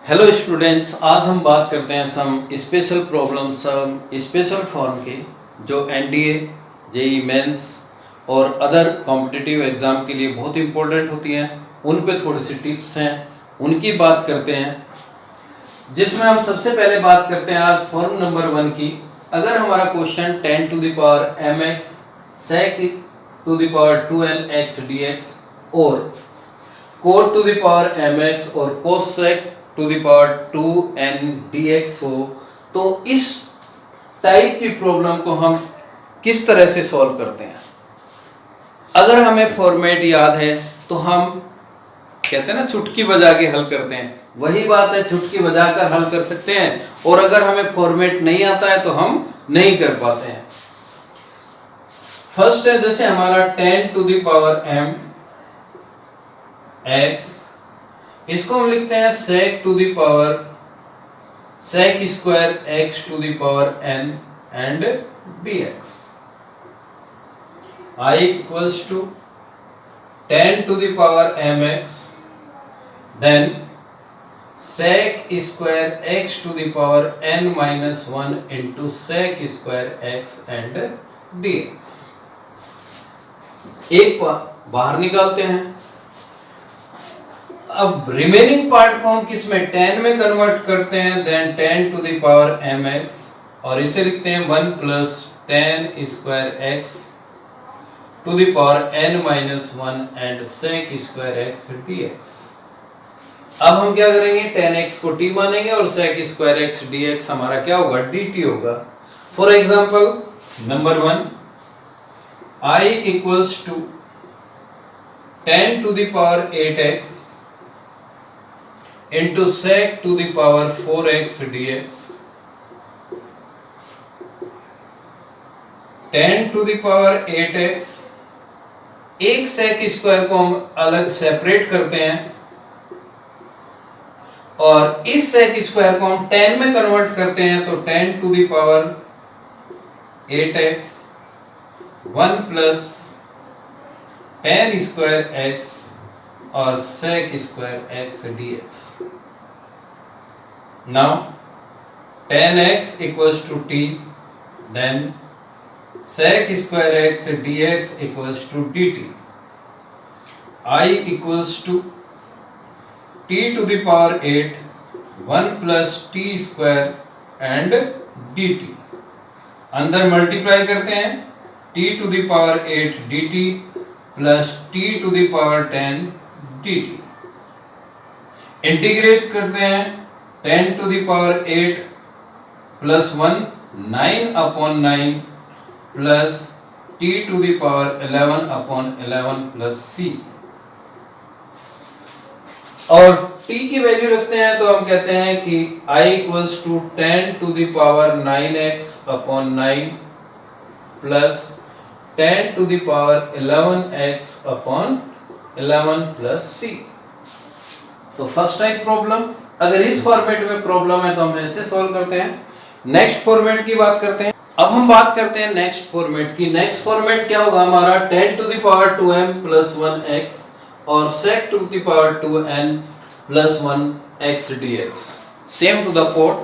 Hello students, आज हम बात करते हैं some special problem, some special form के जो एनडीए, जेई मेंस और अदर कॉम्पिटिटिव एग्जाम के लिए बहुत इंपॉर्टेंट होती हैं। उन पे थोड़ी सी टिप्स हैं, उनकी बात करते हैं। जिसमें हम सबसे पहले बात करते हैं आज फॉर्म नंबर 1 की। अगर हमारा question 10 to the power mx sec to the power 2n x dx और cot to the power mx और cos sec to the power 2n dx हो, तो इस टाइप की प्रॉब्लम को हम किस तरह से सॉल्व करते हैं। अगर हमें फॉर्मेट याद है तो हम कहते हैं ना, चुटकी बजा के हल करते हैं। वही बात है, चुटकी बजाकर हल कर सकते हैं, और अगर हमें फॉर्मेट नहीं आता है तो हम नहीं कर पाते हैं। फर्स्ट है, जैसे हमारा 10 to the power m x, इसको हम लिखते हैं sec to the power sec square x to the power n and dx। I equals to 10 to the power mx, then sec square x to the power n minus 1 into sec square x and dx। एक बाहर निकालते हैं। अब remaining part को हम किस में 10 में कन्वर्ट करते हैं, then 10 to the power mx, और इसे लिखते हैं 1 plus 10 square x to the power n minus 1 and sec square x dx। अब हम क्या करेंगे, 10x को t मानेंगे और sec स्क्वायर x dx हमारा क्या होगा, dt होगा। For example number 1, I equals to 10 to the power 8x into sec to the power 4x dx। 10 to the power 8x, एक sec स्क्वायर को हम अलग सेपरेट करते हैं और इस sec स्क्वायर को हम 10 में कन्वर्ट करते हैं, तो 10 to the power 8x 1 plus 10 square x और sec square x dx। Now 10x equals to t, then sec square x dx equals to dt। I equals to t to the power 8 1 plus t square and dt। अंदर multiply करते हैं, t to the power 8 dt plus t to the power 10 dt। Integrate करते हैं, 10 to the power 8 plus 1 9 upon 9 plus t to the power 11 upon 11 plus c, और t की value रखते हैं तो हम कहते हैं कि I equals to 10 to the power 9x upon 9 plus 10 to the power 11x upon 11 plus c। तो फर्स्ट टाइप प्रॉब्लम, अगर इस फॉर्मेट में प्रॉब्लम है तो हम ऐसे सॉल्व करते हैं। नेक्स्ट फॉर्मेट की बात करते हैं। अब हम बात करते हैं नेक्स्ट फॉर्मेट की। नेक्स्ट फॉर्मेट क्या होगा हमारा, 10 to the power 2m plus 1x और sec to the power 2n plus 1x dx, same to the cot.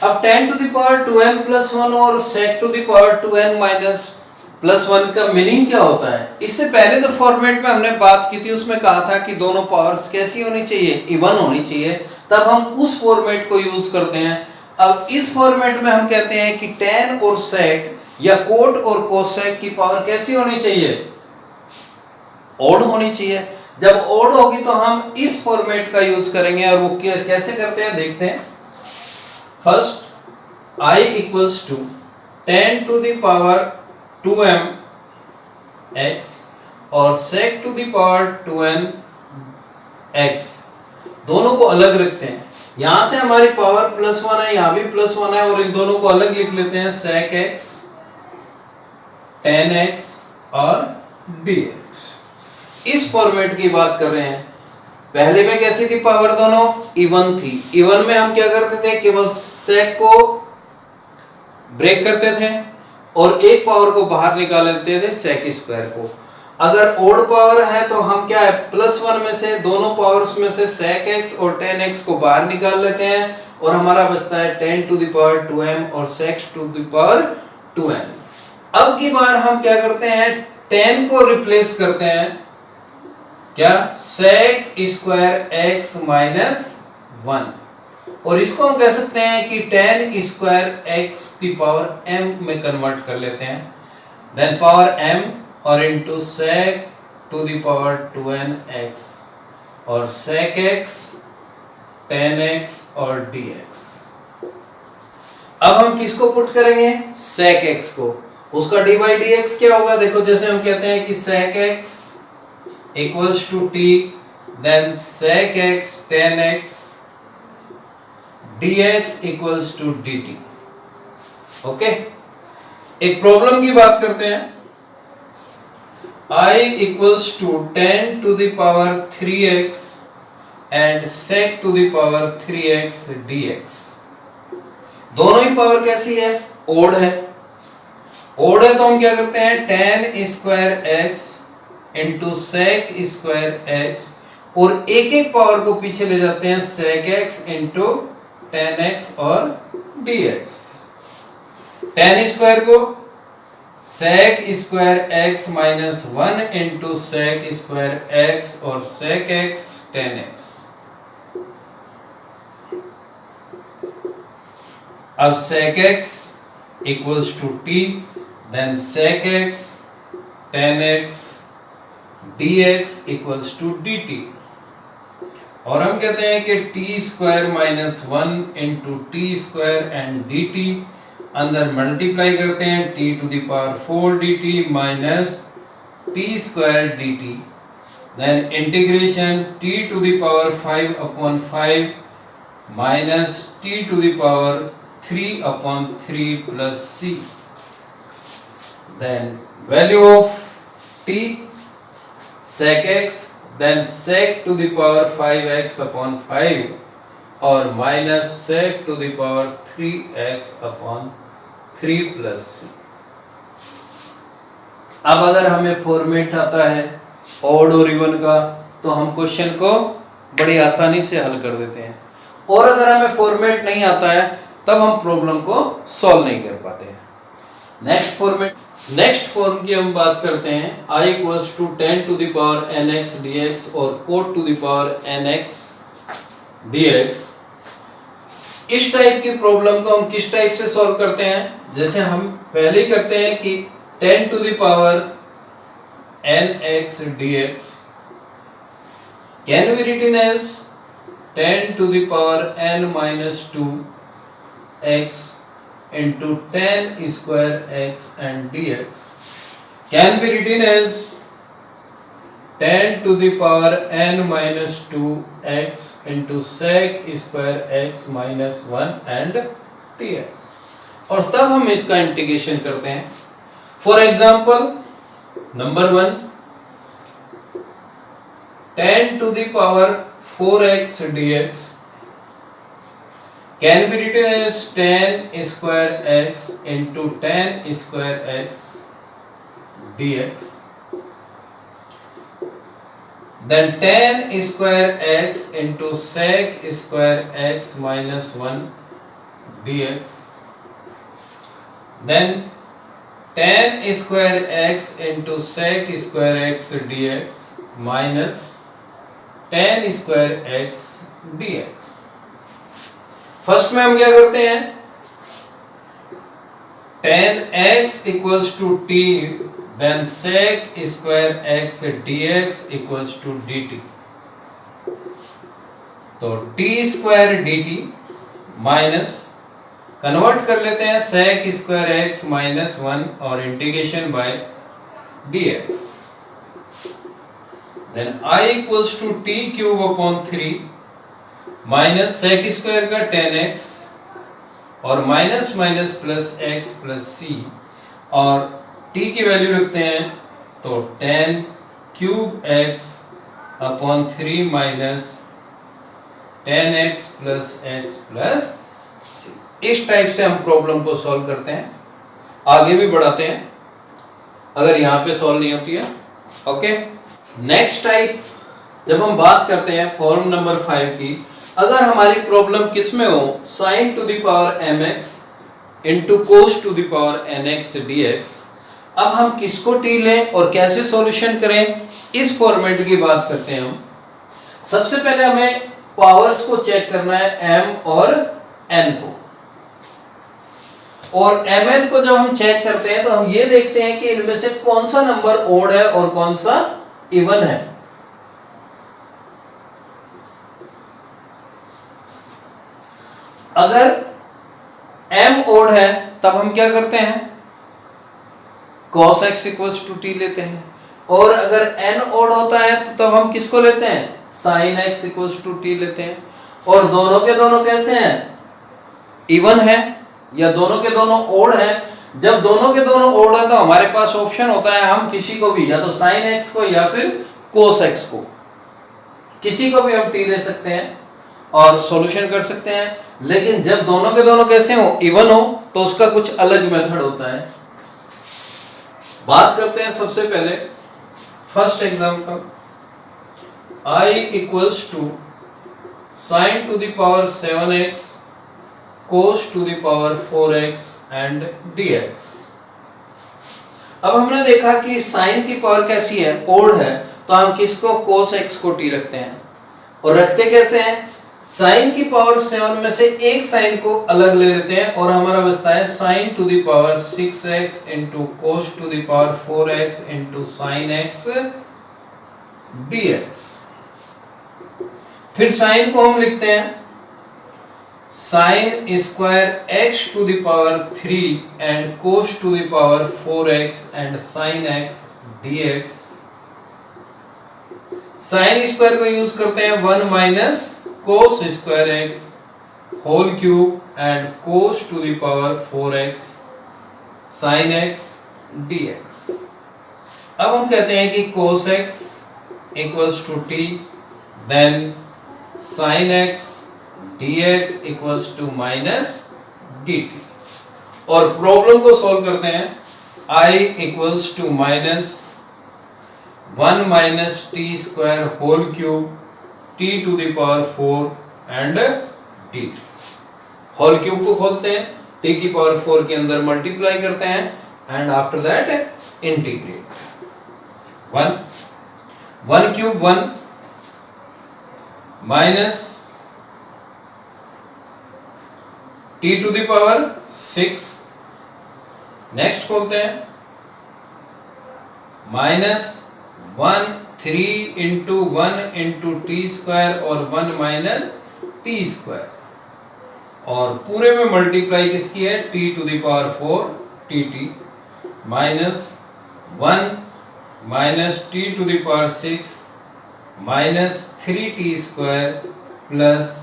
अब 10 to the power 2m plus 1 और sec to the power 2n minus plus 1 का meaning क्या होता है। इससे पहले जो फॉर्मेट में हमने बात की थी उसमें कहा था कि दोनों पावर्स कैसी होनी चाहिए, इवन होनी चाहिए, तब हम उस फॉर्मेट को यूज करते हैं। अब इस फॉर्मेट में हम कहते हैं कि tan और sec या cot और cosec की पावर कैसी होनी चाहिए, ऑड होनी चाहिए। जब ऑड होगी तो हम इस फॉर्मेट का यूज करेंगे, और वो कैसे करते हैं देखते हैं। First I equals to 10 to the power 2m x और sec to the power 2n x, दोनों को अलग रखते हैं। यहां से हमारी पावर प्लस 1 है, यहां भी प्लस 1 है, और इन दोनों को अलग लिख लेते हैं, sec x tan x और dx। इस फॉर्मेट की बात कर रहे हैं। पहले में कैसे थी पावर, दोनों इवन थी। इवन में हम क्या करते थे, केवल sec को ब्रेक करते थे और एक पावर को बाहर निकाल लेते थे, sec स्क्वायर को। अगर ओड पावर है तो हम क्या है +1 में से दोनों पावर्स में से sec x और tan x को बाहर निकाल लेते हैं और हमारा बचता है 10 टू द पावर 2m और sec to the power 2n। अब की बार हम क्या करते हैं 10 को रिप्लेस करते हैं क्या sec स्क्वायर x माइनस 1 और इसको हम कह सकते हैं कि tan स्क्वायर x की पावर m में कन्वर्ट कर लेते हैं देन पावर m और into sec to the power 2n x और sec x tan x और dx। अब हम किसको पुट करेंगे sec x को, उसका dy dx क्या होगा देखो, जैसे हम कहते हैं कि sec x equals to t then sec x tan x dx equals to dt। Okay, एक प्रॉब्लम की बात करते हैं I equals to 10 to the power 3x and sec to the power 3x dx। दोनों ही पावर कैसी है odd है, odd है तो हम क्या करते हैं tan square x into sec square x और एक एक पावर को पीछे ले जाते हैं sec x into tan x और dx। tan स्क्वायर को sec square x minus 1 into sec square x और sec x tan x। अब sec x equals to t then sec x tan x dx equals to dt और हम कहते हैं कि t square minus 1 into T square and dt अंदर multiply करते हैं t to the power 4 dt minus t square dt then integration t to the power 5 upon 5 minus t to the power 3 upon 3 plus c then value of t sec x then sec to the power 5x upon 5 और minus sec to the power 3x upon 3 plus c। अब अगर हमें format आता है odd और even का तो हम क्वेश्चन को बड़ी आसानी से हल कर देते हैं और अगर हमें फॉर्मेट नहीं आता है तब हम प्रॉब्लम को सॉल्व नहीं कर पाते हैं। नेक्स्ट फॉर्म की हम बात करते हैं I equals to 10 to the power nx dx और cot to the power nx dx। इस टाइप की प्रॉब्लम को हम किस टाइप से सॉल्व करते हैं, जैसे हम पहले ही करते हैं कि 10 to the power nx dx can be written as 10 to the power n minus 2 x into tan square x and dx can be written as 10 to the power n minus 2 x into sec square x minus 1 and dx और तब हम इसका integration करते हैं। For example number 1 10 to the power 4x dx can be written as tan square x into tan square x dx then tan square x into sec square x minus 1 dx then tan square x into sec square x dx minus tan square x dx। First में हम क्या करते हैं tan x equals to t then sec square x dx equals to dt तो t square dt minus convert कर लेते हैं sec square x minus 1 और integration by dx then I equals to t cube upon 3 minus sec square का tan x और minus minus plus x plus c और t की value रखते हैं तो tan cube x upon 3 minus tan x plus c। इस type से हम प्रॉब्लम को सॉल्व करते हैं, आगे भी बढ़ाते हैं। अगर यहाँ पे सॉल्व नहीं होती है ओके, नेक्स्ट टाइप जब हम बात करते हैं प्रॉब्लम नंबर 5 की, अगर हमारी प्रॉब्लम किस में हो, sin to the power mx into cos to the power nx dx, अब हम किसको t लें और कैसे सॉल्यूशन करें, इस फॉर्मेट की बात करते हैं हम। सबसे पहले हमें पावर्स को चेक करना है, m और n को, और mn को जब हम चेक करते हैं तो हम ये देखते हैं कि इनमें से कौन सा नंबर ओड है और कौन सा इवन है। अगर m ओड है तब हम क्या करते हैं, cos x equals to t लेते हैं, और अगर n ओड होता है तो तब हम किसको लेते हैं, sin x equals to t लेते हैं। और दोनों के दोनों कैसे हैं, इवन है या दोनों के दोनों ओड है। जब दोनों के दोनों ओड है तो हमारे पास ऑप्शन होता है, हम किसी को भी, या तो sin x को या फिर cos x को, किसी को भी हम t ले सकते हैं और सॉल्यूशन कर सकते हैं। लेकिन जब दोनों के दोनों कैसे हो, इवन हो, तो उसका कुछ अलग मेथड होता है। बात करते हैं सबसे पहले first example, I equals to sin to the power 7x cos to the power 4x and dx। अब हमने देखा कि sin की पावर कैसी है, ओड है, तो हम किसको, cos x को t रखते हैं। और रखते कैसे हैं, sin की पावर 7 में से एक साइन को अलग ले लेते हैं और हमारा बचता है sin to the power 6x into cos to the power 4x into sin x dx। फिर sin को हम लिखते हैं sin square x to the power 3 and cos to the power 4x and sin x dx। sin square को use करते हैं 1 minus cos square x whole cube and cos to the power 4x sin x dx। अब हम कहते हैं कि cos x equals to t, then sin x dx equals to minus dt। और problem को सॉल्व करते हैं, I equals to minus 1 minus t square whole cube t to the power 4 and dt। Whole cube को खोलते हैं, t की power 4 के अंदर मल्टीप्लाई करते हैं and after that integrate. 1 cube 1 minus t to the power 6, next खोलते हैं, minus 1 3 into 1 into T square और 1 माइनस टी स्क्वायर, और पूरे में मल्टीप्लाई किसकी है, t to the power 4 tt, minus 1 minus t to the power 6 minus 3t square plus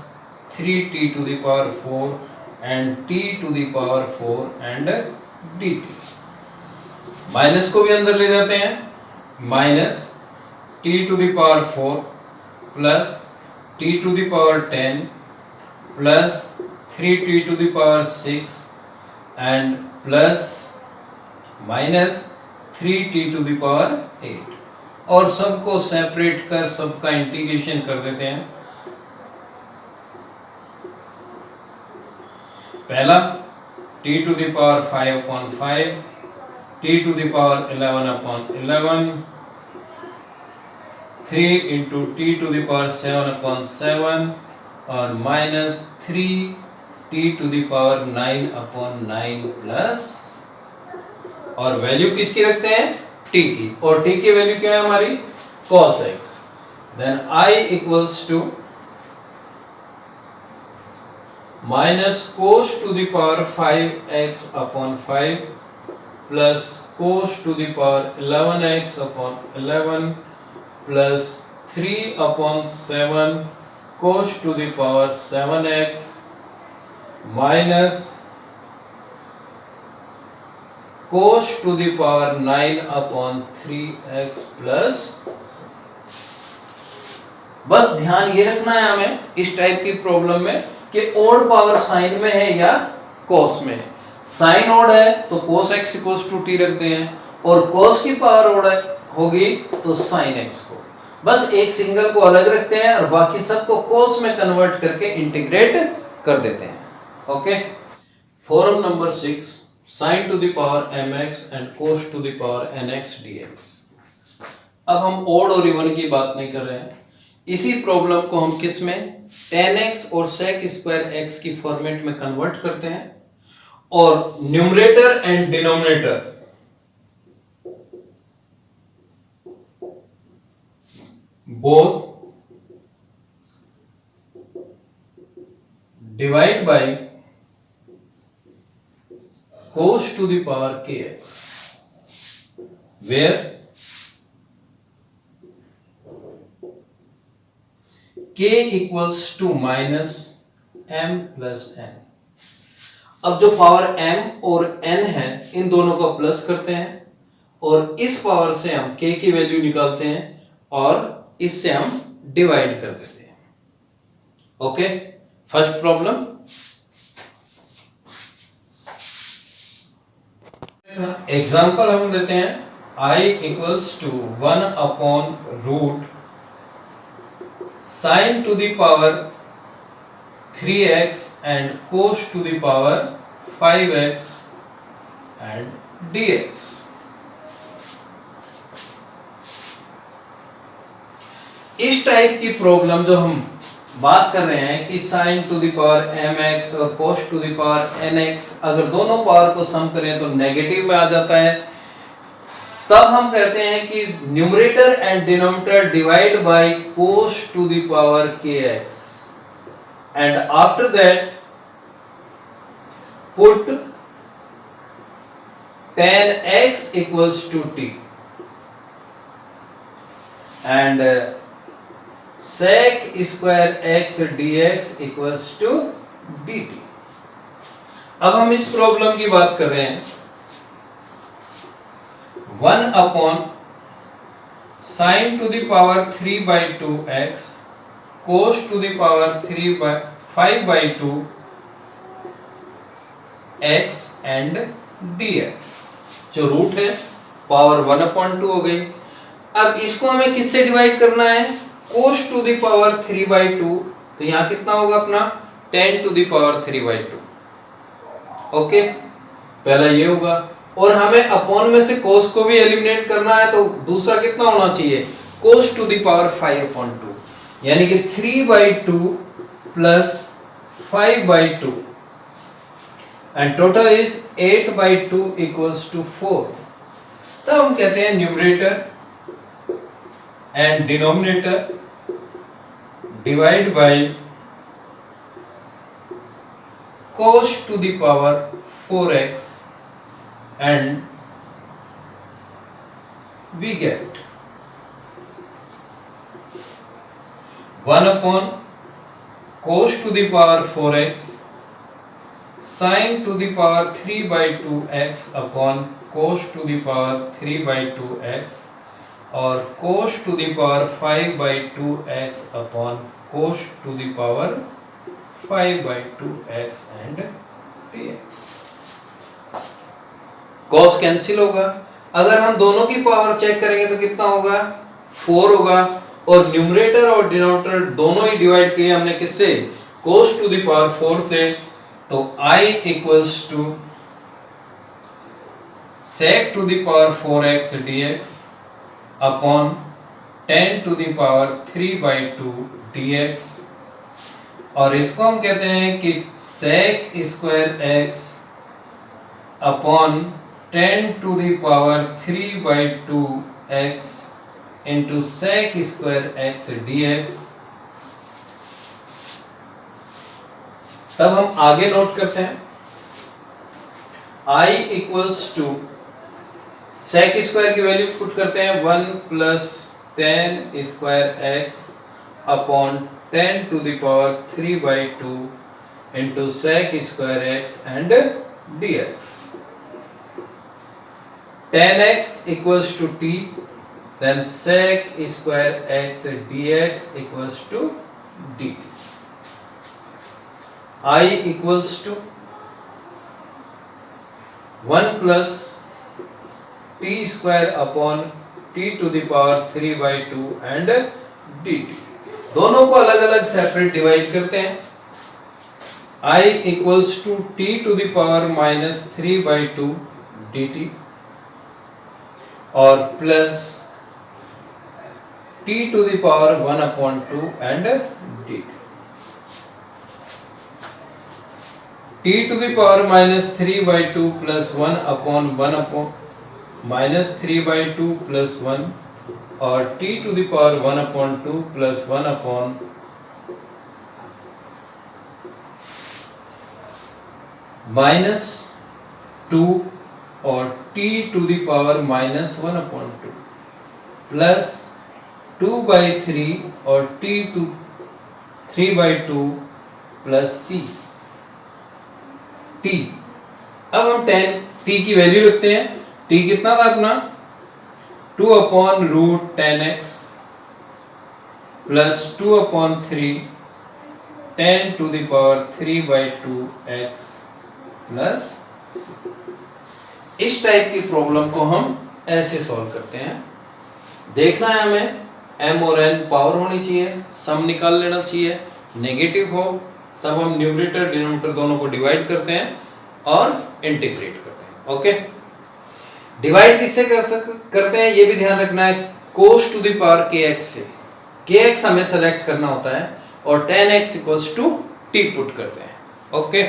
3t to the power 4 and t to the power 4 and dt। Minus को भी अंदर ले जाते हैं, minus t to the power 4 plus t to the power 10 plus 3t to the power 6 and plus minus 3t to the power 8, और सबको separate कर सबका इंटीग्रेशन कर देते हैं। पहला t to the power 5 upon 5, t to the power 11 upon 11, 3 into t to the power 7 upon 7 और minus 3t to the power 9 upon 9 plus, और वैल्यू किसकी रखते हैं, t की, और t की वैल्यू क्या है हमारी, cos x। Then I equals to minus cos to the power 5x upon 5 plus cos to the power 11x upon 11 plus 3 upon 7 cos to the power 7x minus cos to the power 9 upon 3x plus. बस ध्यान ये रखना है हमें इस type की problem में कि ओड पावर साइन में है या cos में है। साइन ओड है तो cos x equals to t रखते हैं, और cos की पावर ओड है, होगी तो sin x को, बस एक सिंगल को अलग रखते हैं और बाकी सबको cos में कन्वर्ट करके इंटीग्रेट कर देते हैं. Okay. Form number 6, sin to the power mx and cos to the power nx dx. अब हम ओड और इवन की बात नहीं कर रहे हैं. इसी प्रॉब्लम को हम किस में tan x और sec स्क्वायर x की फॉर्मेट में कन्वर्ट करते हैं और numerator and denominator both divide by cos to the power kx, where k equals to minus m plus n. अब जो पावर m और n है इन दोनों को प्लस करते हैं और इस पावर से हम k की वैल्यू निकालते हैं और इससे हम डिवाइड कर देते हैं. ओके. First problem. एग्जाम्पल हम देते हैं I equals to 1 upon root sine to the power 3x and cos to the power 5x and dx. इस टाइप की प्रॉब्लम जो हम बात कर रहे हैं कि sin to the power mx और cos to the power nx अगर दोनों पावर को सम करें तो नेगेटिव में आ जाता है, तब हम कहते हैं कि numerator and denominator divide by cos to the power kx and after that put tan x equals to t and sec square x dx equals to dt. अब हम इस प्रॉब्लम की बात कर रहे हैं 1 अपॉन sine to the power 3 by 2x cos to the power 5 by 2 x and dx. जो रूट है पावर 1 अपॉन 2 हो गई. अब इसको हमें किससे डिवाइड करना है? cos to the power 3 by 2, तो यहां कितना होगा अपना 10 to the power 3 by 2. Okay. पहला ये होगा और हमें अपॉन में से cos को भी एलिमिनेट करना है, तो दूसरा कितना होना चाहिए? cos to the power 5 upon 2, यानी कि 3 by 2 plus 5 by 2 and total is 8 by 2 equals to 4. तो हम कहते हैं numerator and denominator divide by cos to the power 4x and we get 1 upon cos to the power 4x sin to the power 3 by 2x upon cos to the power 3 by 2x और cos to the power 5 by 2x upon cos to the power 5 by 2x and dx. cos cancel होगा. अगर हम दोनों की power check करेंगे तो कितना होगा? 4 होगा और न्यूमरेटर और डिनोमिनेटर दोनों ही डिवाइड किए हमने किससे? cos टू द पावर 4 से. तो I equals to sec to the power 4x dx upon 10 to the power 3 by 2 dx और इसको हम कहते हैं कि sec square x upon 10 to the power 3 by 2x into sec square x dx. तब हम आगे नोट करते हैं I equals to sec square की वैल्यू पुट करते हैं 1 plus 10 square x upon 10 to the power 3 by 2 into sec square x and dx. tan x equals to t, then sec square x dx equals to dt. I equals to 1 plus t square upon t to the power 3/2 and dt। दोनों को अलग अलग separate divide करते हैं। I equals to t to the power minus 3/2 dt और plus t to the power 1/2 and dt। t to the power minus 3/2 plus 1/1 minus 3/2 plus 1 और t to the power 1/2 plus 1 upon minus 2 और t to the power minus 1/2 plus 2/3 और t to 3/2 plus c t। अब हम 10 t की value रखते हैं। t कितना था अपना 2/√10x plus 2/3 10 to the power 3/2x plus c। इस टाइप की प्रॉब्लम को हम ऐसे सॉल्व करते हैं। देखना है हमें m और n पावर होनी चाहिए, सम निकाल लेना चाहिए, नेगेटिव हो तब हम न्यूमरेटर डिनोमिनेटर दोनों को डिवाइड करते हैं और इंटीग्रेट करते हैं। ओके, डिवाइड किससे करते हैं ये भी ध्यान रखना है, cos to the power kx से। kx हमें सेलेक्ट करना होता है और 10x equals to t put करते हैं। ओके।